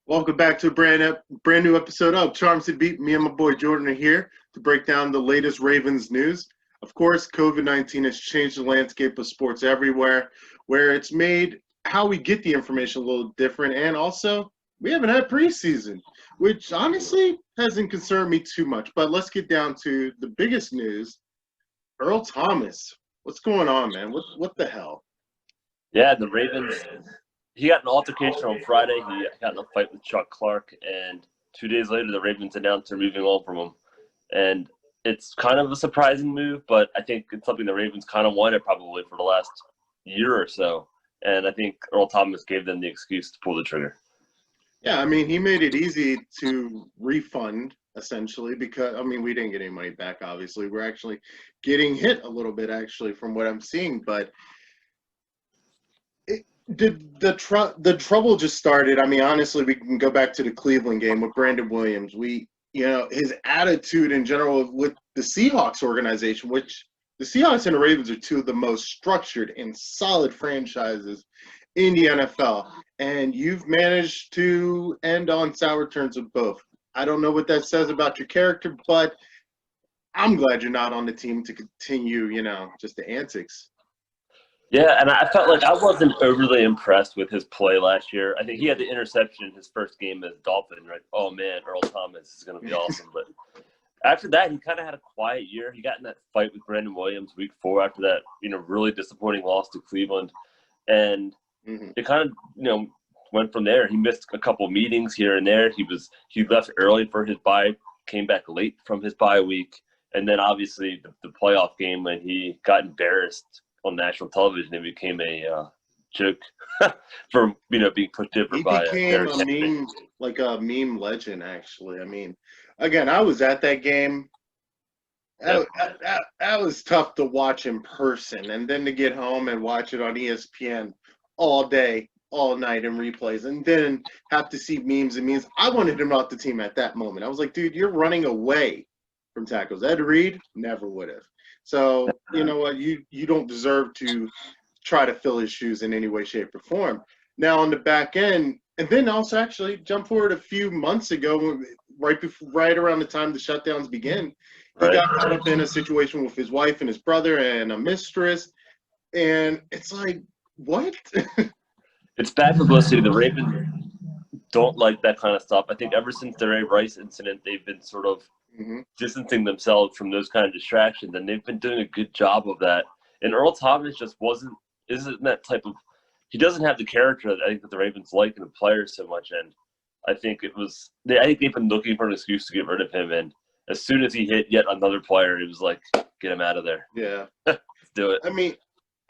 Welcome back to a brand new episode of Charms to Beat. Me and my boy Jordan are here to break down the latest Ravens news. Of course, COVID-19 has changed the landscape of sports everywhere, where it's made how we get the information a little different. And also, we haven't had preseason, which honestly hasn't concerned me too much. But let's get down to the biggest news. Earl Thomas. What's going on, man? What the hell? Yeah, the Ravens. He got an altercation on Friday. He got in a fight with Chuck Clark, and 2 days later, the Ravens announced they're moving on from him. And it's kind of a surprising move, but I think it's something the Ravens kind of wanted probably for the last year or so. And I think Earl Thomas gave them the excuse to pull the trigger. Yeah, I mean, he made it easy to refund, essentially, because, I mean, we didn't get any money back, obviously. We're actually getting hit a little bit, actually, from what I'm seeing. But the trouble just started. I mean, honestly, we can go back to the Cleveland game with Brandon Williams. His attitude in general with the Seahawks organization, which the Seahawks and the Ravens are two of the most structured and solid franchises in the NFL. And you've managed to end on sour terms with both. I don't know what that says about your character, but I'm glad you're not on the team to continue, just the antics. Yeah, and I felt like I wasn't overly impressed with his play last year. I think he had the interception in his first game as Dolphin, right? Oh, man, Earl Thomas is going to be awesome. But after that, he kind of had a quiet year. He got in that fight with Brandon Williams week 4 after that, really disappointing loss to Cleveland. And it kind of, went from there. He missed a couple of meetings here and there. He left early for his bye, came back late from his bye week. And then obviously the playoff game when he got embarrassed on national television, it became a joke from being pushed over by. He became a meme legend. Actually, I mean, again, I was at that game. That was tough to watch in person, and then to get home and watch it on ESPN all day, all night in replays, and then have to see memes and memes. I wanted him off the team at that moment. I was like, dude, you're running away from tackles. Ed Reed never would have. So, you know what, you don't deserve to try to fill his shoes in any way, shape, or form. Now, on the back end, and then also actually jump forward a few months ago, right around the time the shutdowns began, he got caught up in a situation with his wife and his brother and a mistress. And it's like, what? It's bad publicity. The Ravens don't like that kind of stuff. I think ever since the Ray Rice incident, they've been sort of distancing themselves from those kind of distractions, and they've been doing a good job of that. And Earl Thomas just isn't that type of – he doesn't have the character that I think that the Ravens like in the players so much. And I think I think they've been looking for an excuse to get rid of him. And as soon as he hit yet another player, it was like, get him out of there. Yeah. Let's do it. I mean,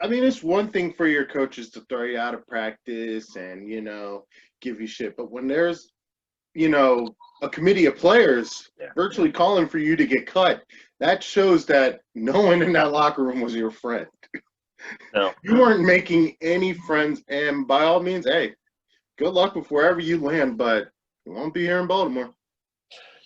it's one thing for your coaches to throw you out of practice and, give you shit. But when there's, a committee of players virtually calling for you to get cut, that shows that no one in that locker room was your friend. No. You weren't making any friends. And by all means, hey, good luck with wherever you land, but you won't be here in Baltimore.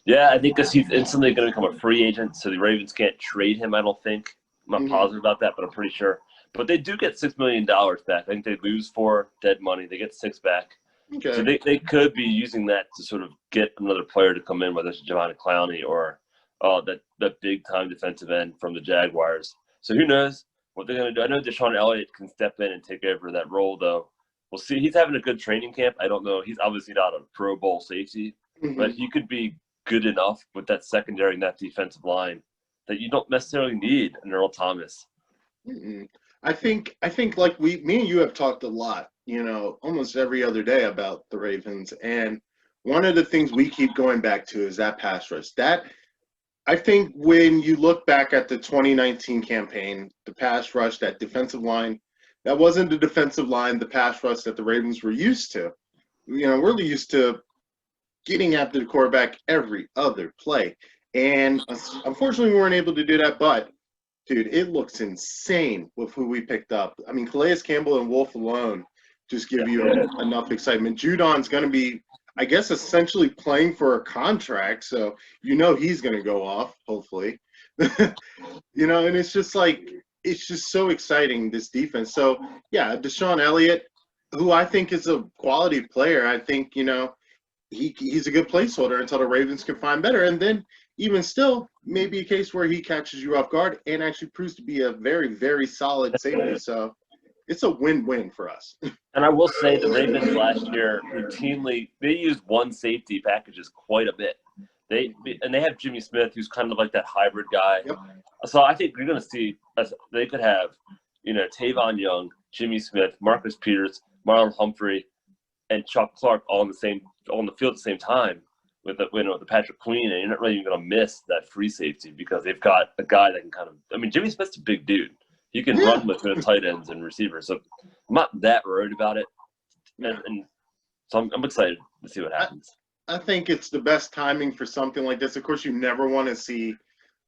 Yeah, I think because he's instantly going to become a free agent, so the Ravens can't trade him, I don't think. I'm not positive about that, but I'm pretty sure. But they do get $6 million back. I think they lose 4 dead money. They get 6 back. Okay. So they could be using that to sort of get another player to come in, whether it's Giovanni Clowney or that big-time defensive end from the Jaguars. So who knows what they're going to do. I know Deshaun Elliott can step in and take over that role, though. We'll see. He's having a good training camp. I don't know. He's obviously not a Pro Bowl safety, but he could be good enough with that secondary and that defensive line that you don't necessarily need an Earl Thomas. I think like me and you have talked a lot, almost every other day about the Ravens. And one of the things we keep going back to is that pass rush. That, I think when you look back at the 2019 campaign, the pass rush, that defensive line, that wasn't the defensive line, the pass rush that the Ravens were used to. We're used to getting after the quarterback every other play. And unfortunately, we weren't able to do that. But, dude, it looks insane with who we picked up. I mean, Calais Campbell and Wolf alone just give you enough excitement. Judon's going to be, I guess, essentially playing for a contract. So, he's going to go off, hopefully. And it's just like, it's just so exciting, this defense. So, yeah, Deshaun Elliott, who I think is a quality player, I think, he's a good placeholder until the Ravens can find better. And then even still, maybe a case where he catches you off guard and actually proves to be a very, very solid safety. So it's a win-win for us. And I will say the Ravens last year routinely they used one safety packages quite a bit. They have Jimmy Smith, who's kind of like that hybrid guy. Yep. So I think you're going to see they could have, Tavon Young, Jimmy Smith, Marcus Peters, Marlon Humphrey, and Chuck Clark all on the field at the same time with the Patrick Queen, and you're not really even going to miss that free safety because they've got a guy that can kind of. I mean, Jimmy Smith's a big dude. He can run with tight ends and receivers, so I'm not that worried about it. And so I'm excited to see what happens. I think it's the best timing for something like this. Of course, you never want to see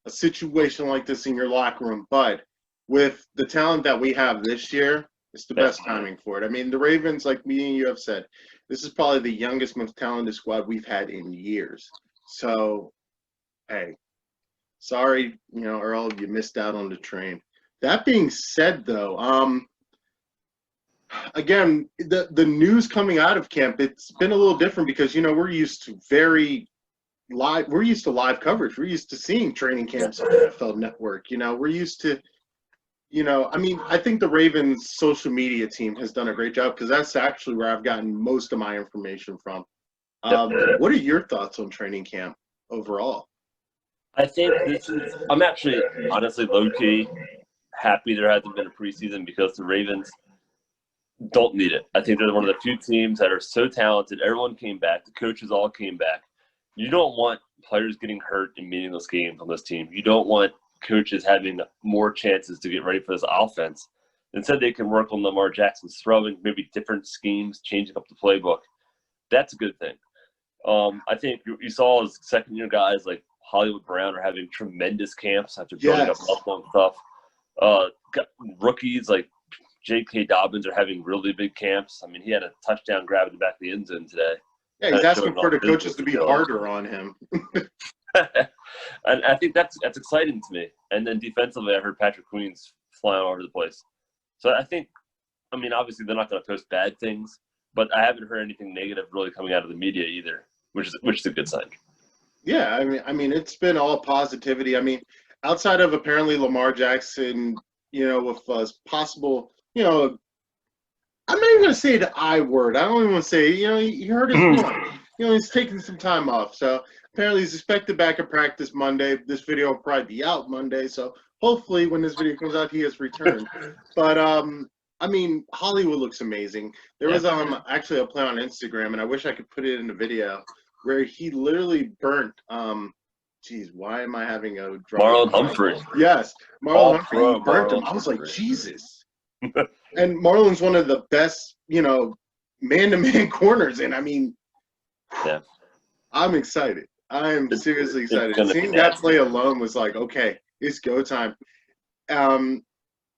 a situation like this in your locker room, but with the talent that we have this year, it's the best timing for it. I mean, the Ravens, like me and you have said, this is probably the youngest, most talented squad we've had in years. So, hey, sorry, Earl, you missed out on the train. That being said, though, again, the news coming out of camp, it's been a little different because, we're used to live coverage. We're used to seeing training camps on the NFL Network. We're used to, I think the Ravens social media team has done a great job because that's actually where I've gotten most of my information from. What are your thoughts on training camp overall? I think I'm actually honestly low-key happy there hasn't been a preseason because the Ravens don't need it. I think they're one of the few teams that are so talented. Everyone came back. The coaches all came back. You don't want players getting hurt in meaningless games on this team. You don't want coaches having more chances to get ready for this offense. Instead, they can work on Lamar Jackson's throwing, maybe different schemes, changing up the playbook. That's a good thing. I think you saw as second-year guys like Hollywood Brown are having tremendous camps after building up muscle and stuff. Rookies like J.K. Dobbins are having really big camps. I mean, he had a touchdown grab in the back of the end zone today. Yeah, he's asking for the coaches to be harder on him. And I think that's exciting to me. And then defensively, I heard Patrick Queen's flying all over the place. So I think, obviously they're not going to post bad things, but I haven't heard anything negative really coming out of the media either, which is a good sign. Yeah, it's been all positivity. Outside of apparently Lamar Jackson, with possible, I'm not even going to say the I word. I don't even want to say, he hurt his foot. He's taking some time off. So apparently he's expected back at practice Monday. This video will probably be out Monday. So hopefully when this video comes out, he has returned. But, Hollywood looks amazing. There was actually a play on Instagram, and I wish I could put it in the video, where he literally burnt why am I having a drop? Marlon Humphrey. Yes, Marlon Humphrey burnt him. I was like, Jesus. And Marlon's one of the best, man-to-man corners. And I'm excited. I am seriously excited. Seeing that play alone was like, okay, it's go time.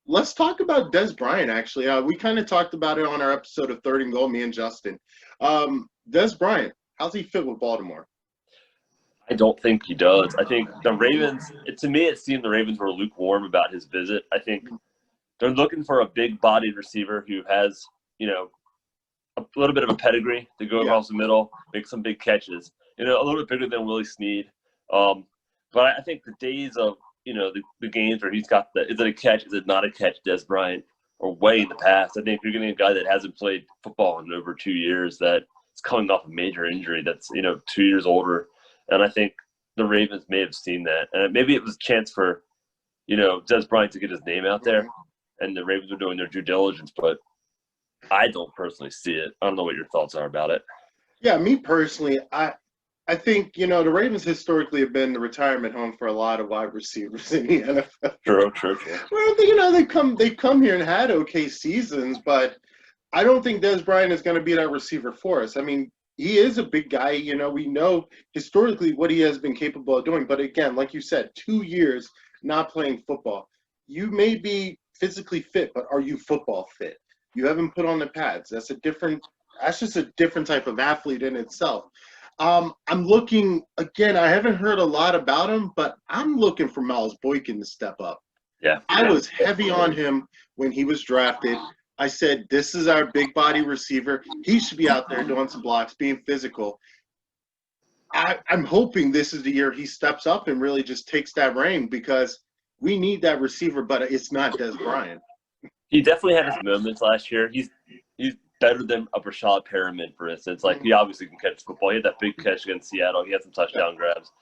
Let's talk about Dez Bryant, actually. We kind of talked about it on our episode of Third and Goal, me and Justin. Dez Bryant, how's he fit with Baltimore? I don't think he does. I think the Ravens, to me, it seemed the Ravens were lukewarm about his visit. I think they're looking for a big-bodied receiver who has, a little bit of a pedigree to go across the middle, make some big catches. A little bit bigger than Willie Snead. But I think the days of, the games where he's got is it a catch, is it not a catch, Dez Bryant, are way in the past. I think you're getting a guy that hasn't played football in over 2 years, that is coming off a major injury, that's, 2 years older. And I think the Ravens may have seen that. And maybe it was a chance for, Dez Bryant to get his name out there, and the Ravens were doing their due diligence, but I don't personally see it. I don't know what your thoughts are about it. Yeah, me personally, I think, the Ravens historically have been the retirement home for a lot of wide receivers in the NFL. True. Well, they've come here and had okay seasons, but I don't think Dez Bryant is going to be that receiver for us. He is a big guy. We know historically what he has been capable of doing. But again, like you said, 2 years not playing football. You may be physically fit, but are you football fit? You haven't put on the pads. That's just a different type of athlete in itself. I'm looking, again, I haven't heard a lot about him, but I'm looking for Miles Boykin to step up. Yeah. I was heavy on him when he was drafted. I said, this is our big body receiver. He should be out there doing some blocks, being physical. I'm hoping this is the year he steps up and really just takes that reign, because we need that receiver, but it's not Dez Bryant. He definitely had his moments last year. He's better than a Rashad Perriman, for instance. Like, he obviously can catch football. He had that big catch against Seattle. He had some touchdown grabs.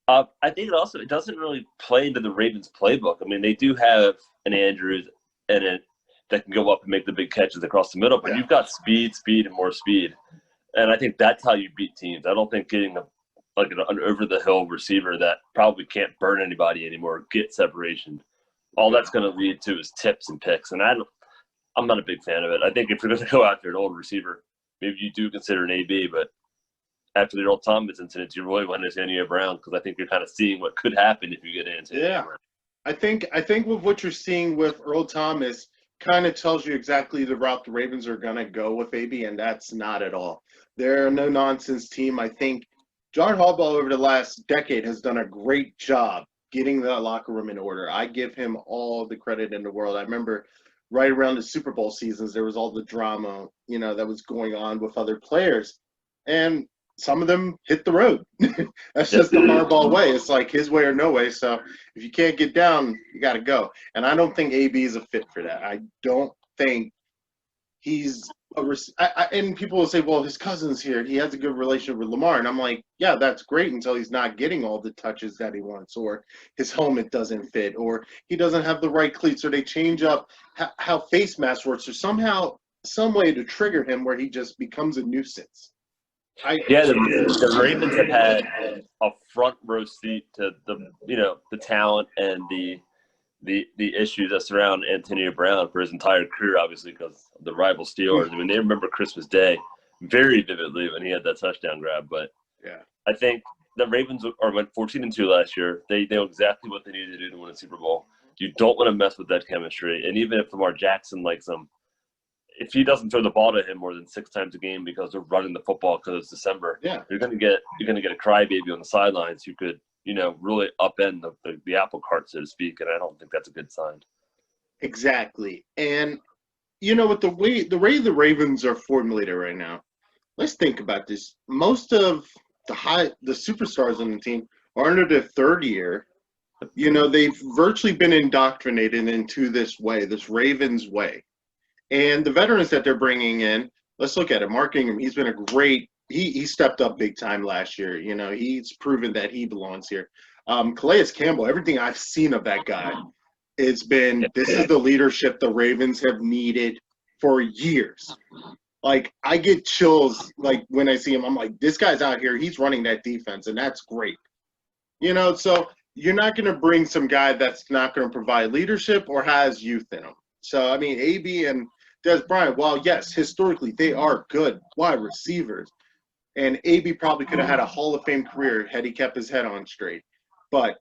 I think it doesn't really play into the Ravens' playbook. I mean, they do have an Andrews and it that can go up and make the big catches across the middle, but you've got speed, and more speed. And I think that's how you beat teams. I don't think getting an over-the-hill receiver that probably can't burn anybody anymore, get separation. All that's going to lead to is tips and picks. And I'm not a big fan of it. I think if you're going to go after an old receiver, maybe you do consider an AB, but after the Earl Thomas incident, you really want to see Antonio Brown, because I think you're kind of seeing what could happen if you get into it. Yeah. I think with what you're seeing with Earl Thomas kind of tells you exactly the route the Ravens are going to go with AB, and that's not at all. They're a no-nonsense team. I think John Harbaugh over the last decade has done a great job getting the locker room in order. I give him all the credit in the world. I remember right around the Super Bowl seasons, there was all the drama, that was going on with other players. And some of them hit the road. That's just the Harbaugh way. It's like his way or no way. So if you can't get down, you got to go. And I don't think AB is a fit for that. I don't think he's and people will say, well, his cousin's here. He has a good relationship with Lamar. And I'm like, yeah, that's great until he's not getting all the touches that he wants, or his helmet doesn't fit, or he doesn't have the right cleats, or they change up how face mask works, or somehow, some way to trigger him where he just becomes a nuisance. The Ravens have had a front row seat to the talent and the issues that surround Antonio Brown for his entire career, obviously, because of the rival Steelers. I mean, they remember Christmas Day very vividly when he had that touchdown grab. But yeah, I think the Ravens went 14-2 last year. They know exactly what they need to do to win a Super Bowl. You don't want to mess with that chemistry. And even if Lamar Jackson likes him, if he doesn't throw the ball to him more than 6 times a game because they're running the football because it's December, you're gonna get a crybaby on the sidelines who could really upend the apple cart, so to speak, and I don't think that's a good sign. Exactly. And with the way the Ravens are formulated right now, let's think about this. Most of the superstars on the team are under their third year. They've virtually been indoctrinated into this way, this Ravens way. And the veterans that they're bringing in, let's look at it. Mark Ingram, he's been a great – he stepped up big time last year. He's proven that he belongs here. Calais Campbell, everything I've seen of that guy, it's been – this is the leadership the Ravens have needed for years. Like, I get chills, like, when I see him. I'm like, this guy's out here. He's running that defense, and that's great. So you're not going to bring some guy that's not going to provide leadership or has youth in him. So, I mean, AB and – Dez Bryant, while yes, historically they are good wide receivers, and AB probably could have had a Hall of Fame career had he kept his head on straight. But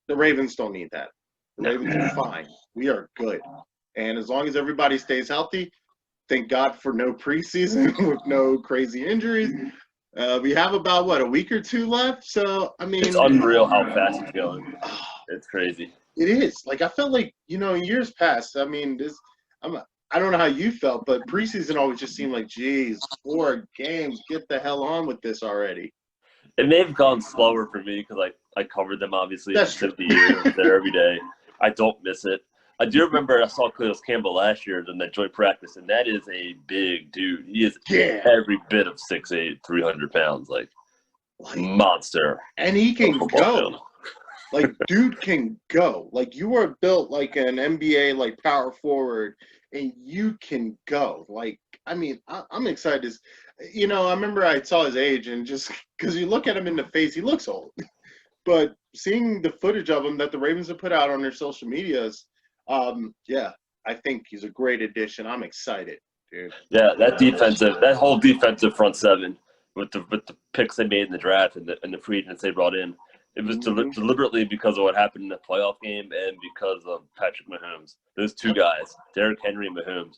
the Ravens don't need that. The Ravens are fine. We are good. And as long as everybody stays healthy, thank God for no preseason with no crazy injuries. We have about, a week or two left? So, I mean – it's unreal how fast it's going. It's crazy. It is. Like, I felt like, in years past, I mean, I don't know how you felt, but preseason always just seemed like, geez, 4 games, get the hell on with this already. It may have gone slower for me because I covered them, obviously. That's true. The year there every day. I don't miss it. I do remember I saw Calais Campbell last year in that joint practice, and that is a big dude. He is every bit of 6'8", 300 pounds, like monster. And he can go. Like, dude can go. Like, you are built like an NBA, like, power forward, and you can go. Like, I mean, I'm excited. I remember I saw his age, and just because you look at him in the face, he looks old. But seeing the footage of him that the Ravens have put out on their social medias, I think he's a great addition. I'm excited, dude. Yeah, that whole defensive front seven with the picks they made in the draft and the free agents they brought in. It was deliberately because of what happened in the playoff game and because of Patrick Mahomes. Those two guys, Derrick Henry and Mahomes,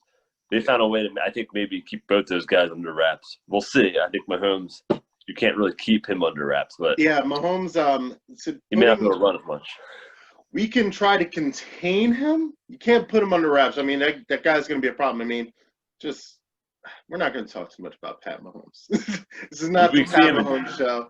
they found a way to, I think, maybe keep both those guys under wraps. We'll see. I think Mahomes, you can't really keep him under wraps. But yeah, Mahomes, he may not be able to run as much. We can try to contain him. You can't put him under wraps. I mean, that guy's going to be a problem. I mean, just we're not going to talk too much about Pat Mahomes. This is not the We see Pat him in Mahomes show.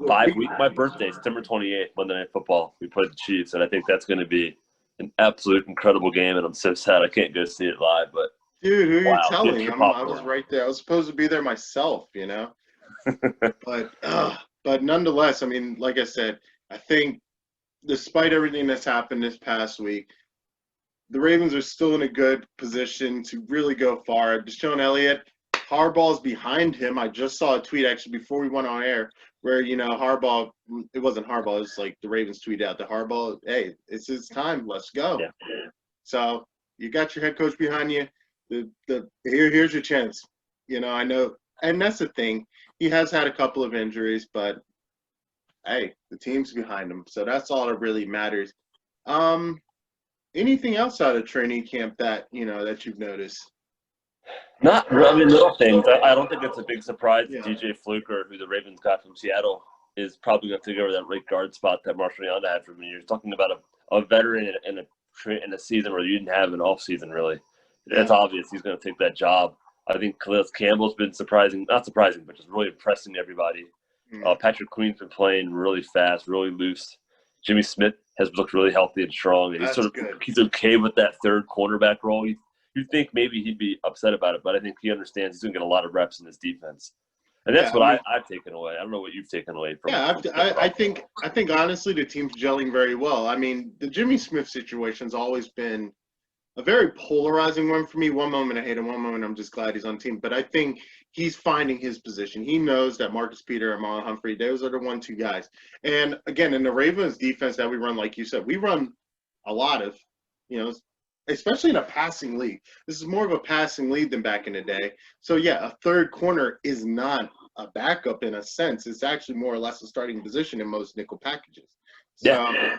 5 weeks. My birthday, September 28th, Monday Night Football. We play the Chiefs, and I think that's going to be an absolute incredible game. And I'm so sad I can't go see it live. But Dude, who are you wow, get telling? your I was popcorn. right there. I was supposed to be there myself, But nonetheless, I mean, like I said, I think despite everything that's happened this past week, the Ravens are still in a good position to really go far. Deshaun Elliott, Harbaugh's behind him. I just saw a tweet actually before we went on air where, Harbaugh, it wasn't Harbaugh, it was like the Ravens tweeted out to Harbaugh, hey, it's his time, let's go. Yeah. So you got your head coach behind you. Here's your chance. I know, and that's the thing. He has had a couple of injuries, but hey, the team's behind him, so that's all that really matters. Anything else out of training camp that that you've noticed? Not really little things. I don't think it's a big surprise. Yeah. DJ Fluker, who the Ravens got from Seattle, is probably going to take over that right guard spot that Marshall Yanda had for many years. Talking about a veteran in a season where you didn't have an off season really. It's obvious he's going to take that job. I think Khalil Campbell's been not surprising, but just really impressing everybody. Patrick Queen's been playing really fast, really loose. Jimmy Smith has looked really healthy and strong, and he's okay with that third cornerback role. You'd think maybe he'd be upset about it, but I think he understands he's going to get a lot of reps in this defense. And that's I've taken away. I don't know what you've taken away from. Yeah, I think honestly the team's gelling very well. I mean, the Jimmy Smith situation's always been a very polarizing one for me. One moment I hate him, one moment I'm just glad he's on the team. But I think he's finding his position. He knows that Marcus Peters and Marlon Humphrey, those are the 1-2 guys. And again, in the Ravens defense that we run, like you said, we run a lot of, especially in a passing league. This is more of a passing league than back in the day. So yeah, a third corner is not a backup in a sense. It's actually more or less a starting position in most nickel packages. So, yeah.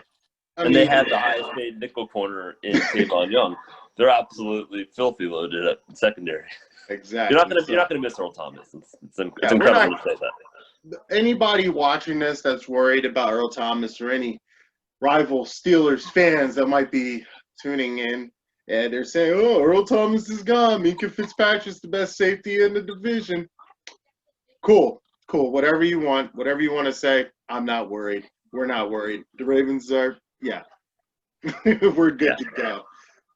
They have the highest paid nickel corner in Tavon Young. They're absolutely filthy loaded at secondary. Exactly. You're not gonna miss Earl Thomas. It's incredible to say that. Anybody watching this that's worried about Earl Thomas or any rival Steelers fans that might be tuning in, and they're saying, "Oh, Earl Thomas is gone. Minka Fitzpatrick's the best safety in the division." Cool. Whatever you want to say. I'm not worried. We're not worried. The Ravens are. Yeah, we're good to go.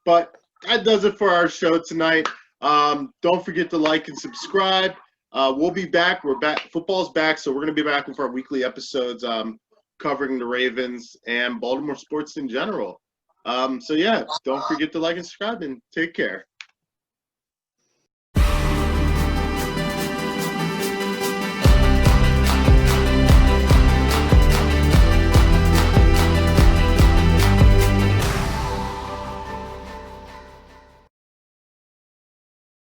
But that does it for our show tonight. Don't forget to like and subscribe. We'll be back. We're back. Football's back, so we're going to be back with our weekly episodes covering the Ravens and Baltimore sports in general. So, yeah, don't forget to like and subscribe, and take care.